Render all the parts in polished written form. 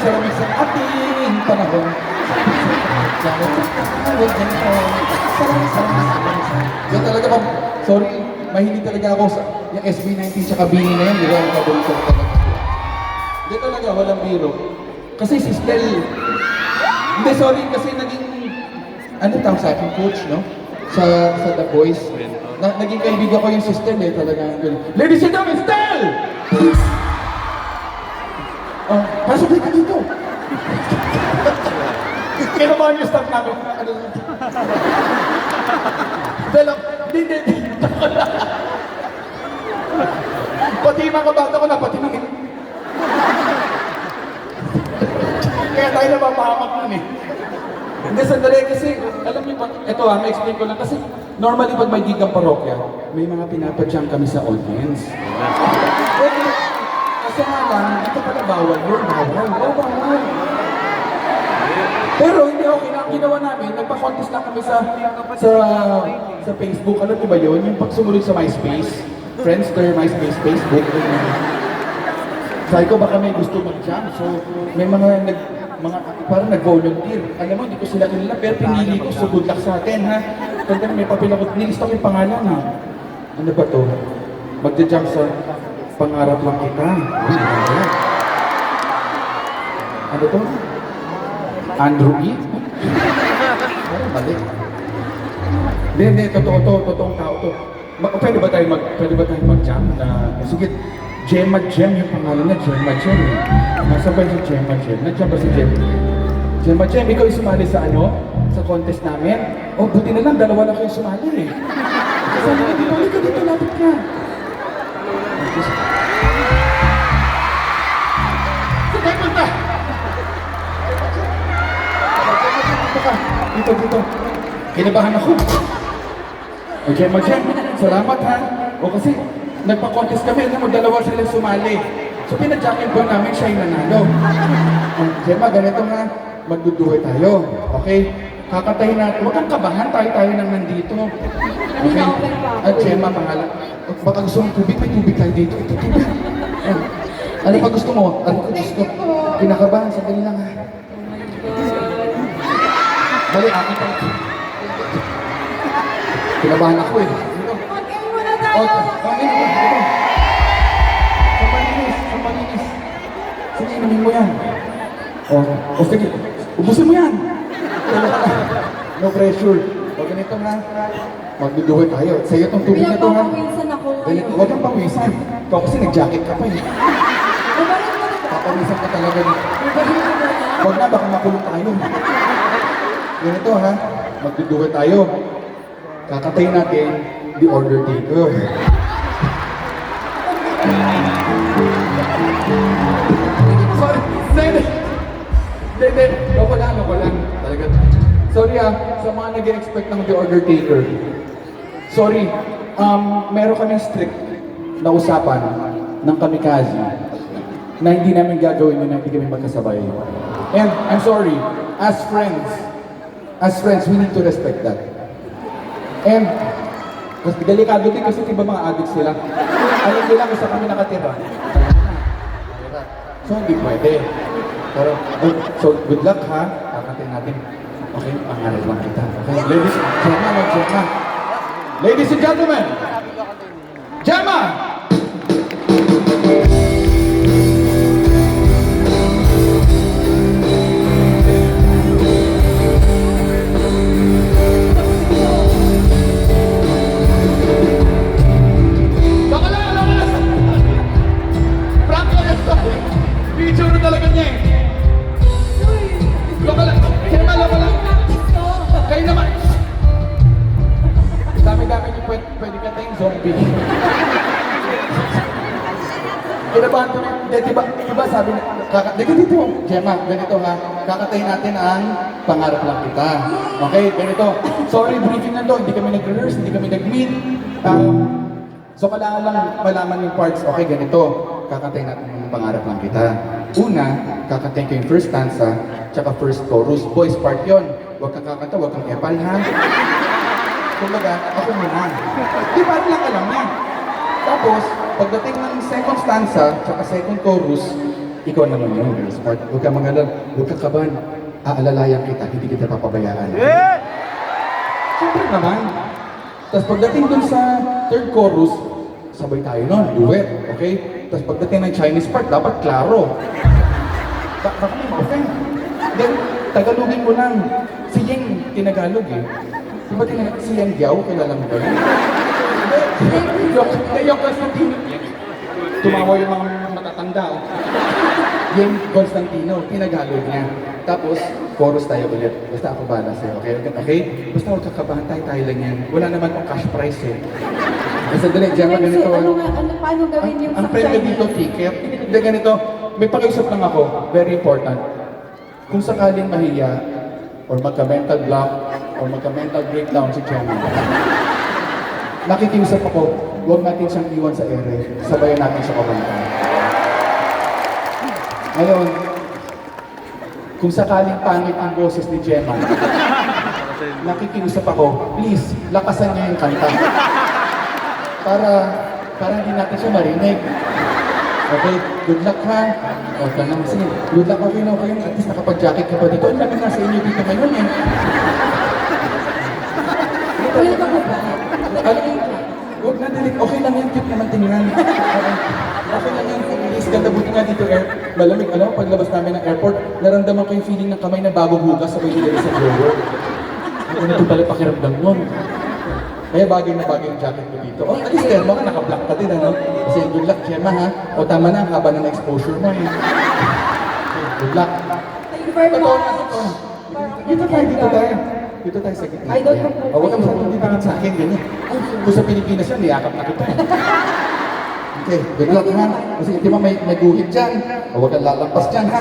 lamig sa ating panahon. Yan talaga ako. Sorry, mahilig talaga ako sa yung SB19 tsaka Bini na yan. Di ba? Ang paborito ko talaga. Hindi talaga, walang biro. Kasi si Stel, hindi, sorry, kasi naging, ano tawag sa akin, coach, no? Sa The Boys. Naging kaibigan ko yung si Stel, eh, talaga. Ladies and gentlemen, Stel! Oh, pasok ka dito. Kinabahan yung staff namin. Ano? Hindi. Pati yung mga kabata ko na, pati nang kaya tayo napapahamak nun eh. Hindi, sandali kasi, alam niyo ba, ito may explain ko lang. Kasi normally pag may gig ang parokya, may mga pinapadyang kami sa audience. Okay. Kasi nga lang, ito pala bawal yun, bawal. Pero hindi okay na ang ginawa namin, nagpa-contest lang kami sa Facebook. Alam niyo ba yun? Yung pag sumunod sa MySpace, Friendster, MySpace, Facebook. Sabi ko baka may gusto mag-jam. So may mga parang nag-volunteer. Alam mo, hindi ko sila kilala, pero pinili ko, so good luck sa atin, ha? Tanda may papel ako, nilista ko yung pangalan, ha? Ano ba to? Magja-jam sa pangarap lang kita. Ano to? Andrew E? Parang balik. Hindi, totoong tao to. Pwede ba tayo mag-jam na, sige, Gemma Gem yung pangalan na, Gemma Gem. Nasa ba si Gemma Gem? Nandiyan ba si Gemma Gem, ikaw yung sumali sa sa contest namin? Oh, buti na lang, dalawa na kayo sumali eh. Sabi ko, dito, lapit ka. Sige, punta! Dito. Kinabahan ako. O Gemma Gem, salamat ha. O kasi, nagpa-contest kami, alam mo, dalawa sila sumali. So pinadyakin po namin siya yung nanalo. Gemma, ganito nga, magduduhay tayo. Okay? Kakatayin natin. Huwag kang kabahan, tayo nang nandito. Okay? At Gemma, pangalan. Baka gusto mong tubig, may tubig tayo dito. Ito, tubig. Ano pa gusto mo? Ano pa gusto? Kinakabahan, sandali lang ha. Bali, akin pa. Kinabahan ako eh. Okay, Sa malinis. Sige, inumin mo yan. Sige, ubusin mo yan. No pressure. O ganito nga, magduduhay tayo. Sa'yo itong tubig na ito ha. Pinapawisan ako Ganito, huwag kang pawisan. Ikaw kasi nag-jacket ka pa eh. Papawisan ka talaga dito. Huwag na, baka makulong tayo. Ganito ha, magduduhay tayo. Kakatayin natin the order taker. Sorry, hindi. Loko lang. Talaga. Sorry sa mga nag-expect ng the order taker. Sorry, meron kaming strict na usapan ng kamikaze na hindi namin gagawin yun na hindi kami magkasabay. And I'm sorry, as friends, we need to respect that. And, mas delikado din kasi diba mga addicts sila. Alam nila kung saan kami nakatira. So, hindi pwede. Pero, so, good luck ha. Kakatin natin. Okay, pangalan lang kita. Okay, Gemma. Ladies and gentlemen, Gemma! Picture na talaga niya eh. Loko lang. Loko lang. Kayo naman. Dami-dami niyo pwede ka tayong zombie. Kinabahan ko na. Diba sabi na, dito, Gemma, ganito ha. Kakatayin natin ang pangarap lang kita. Okay, ganito. Sorry, briefing na to. Hindi kami nag-rehearse, hindi kami nag-meet. So kailangan lang malaman yung parts. Okay, ganito. Kakatayin natin ang pangarap lang kita. Una, kakatayin ko yung first stanza, tsaka first chorus. Boys part yun. Huwag kang kakanta, huwag kang epal ha. Kumbaga, ako muna. Di ba lang alam niya? Tapos, pagdating ng second stanza, tsaka second chorus, ikaw naman yun, girl smart. Huwag kang mangalala, huwag kang kabahan. Aalalayan kita, hindi kita papabayaan. Siyempre naman. Tapos pagdating dun sa third chorus, sabay tayo nun, duet, okay? Tapos pagdating ng Chinese part, dapat klaro. Baka may ma-offend. Then, Tagalogin mo lang. Si Yeng, tinagalog eh. Di ba si Yeng Giao, kilala mo ba yun? Yung Constantino. Tumawa yung mga matatanda. Oh. Yung Constantino, tinagalog niya. Tapos, chorus tayo ulit. Basta ako bala sa'yo, okay? Okay? Basta huwag kakabahan, tayo lang yan. Wala naman akong cash prize eh. Basta dali, Gemma, ganito. Paano gawin yung Ang premyo dito, ticket. Hindi, ganito. May pakiusap lang ako. Very important. Kung sakaling mahiya, or magka-mental block, or magka-mental breakdown si Gemma, nakikiusap ako, huwag natin siyang iwan sa ere. Sabayan natin siya kumanta. Ngayon, kung sakaling pangit ang boses ni Gemma, nakikiusap ako, please, lakasan niyo yung kanta. Para hindi natin siya marinig. Okay, good luck ha. O, tanong sige. Good luck, okay na. At least nakapag-jacket ka pa dito. Ang dami nasa inyo dito ngayon eh. Wala ka po ba? Huwag na dilig. Okay lang yan, cute naman tingnan. Okay lang yan, please. Ganda buti nga dito, malamig. Alam mo, paglabas namin ng airport, naramdaman ko yung feeling ng kamay na bagong hugas sabay nilagay sa drawer. Ano ito pala pakiramdam nun? Kaya bagay na bagay yung jacket ko dito. Oh, at least Gemma ka, naka-black ka din, ano? Kasi good luck, Gemma, ha? O tama na, ang haba na exposure mo, eh. Okay, good luck. Thank you very Totoo much. na, totoo. Dito tayo. Dito tayo sa gitna. I don't know. O, huwag kang masyadong didikit sa akin, ganyan. Kung sa Pilipinas yan, niyakap na kita. Okay, good luck, ha? Kasi di ba may guhit dyan. O, huwag kang lalampas dyan, ha?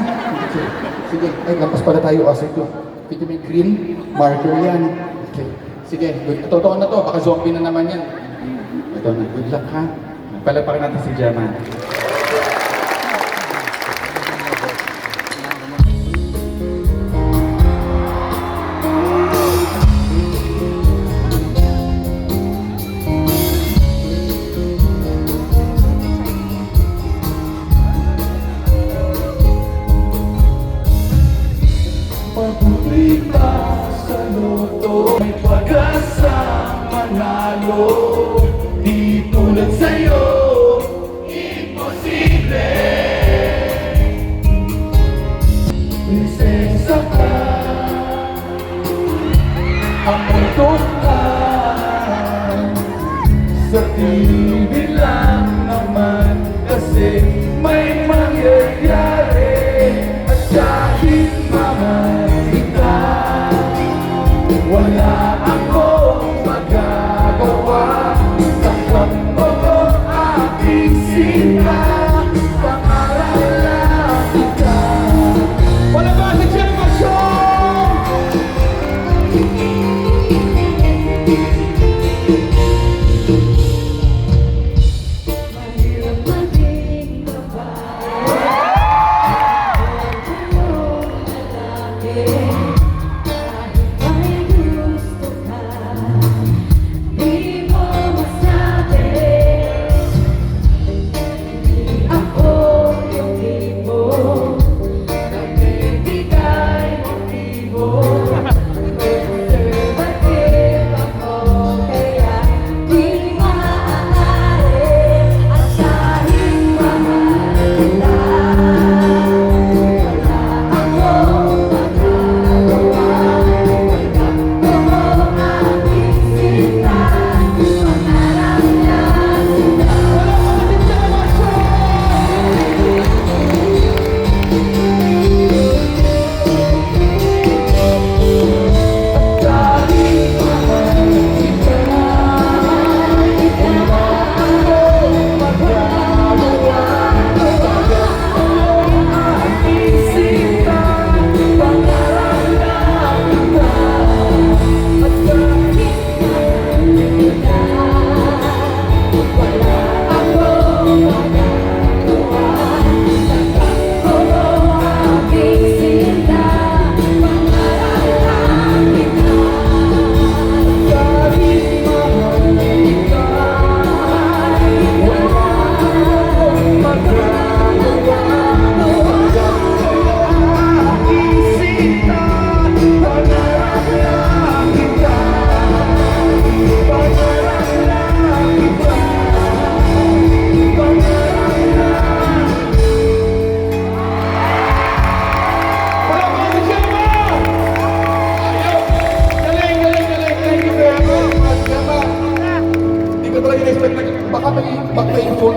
Sige, ay, lampas pala tayo. O, sige. Ito may green marker yan. Okay. Sige, totoo na to. Baka zombie na naman yan. Ito na, good luck, ha? Palapakin natin si Gemma. Pagpulita sa loto, may pag-asa manalo. Di tulad sa'yo, imposible. Prinsesa ka, ang mundo ka. Sa TV lang naman kasi may mangyayari. At kahit mamay ka, wala akong magagawa. Takot mo aking sila, pangarap lang kita. Wala ba si Gemma Show?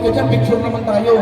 ka dyan, picture naman tayo.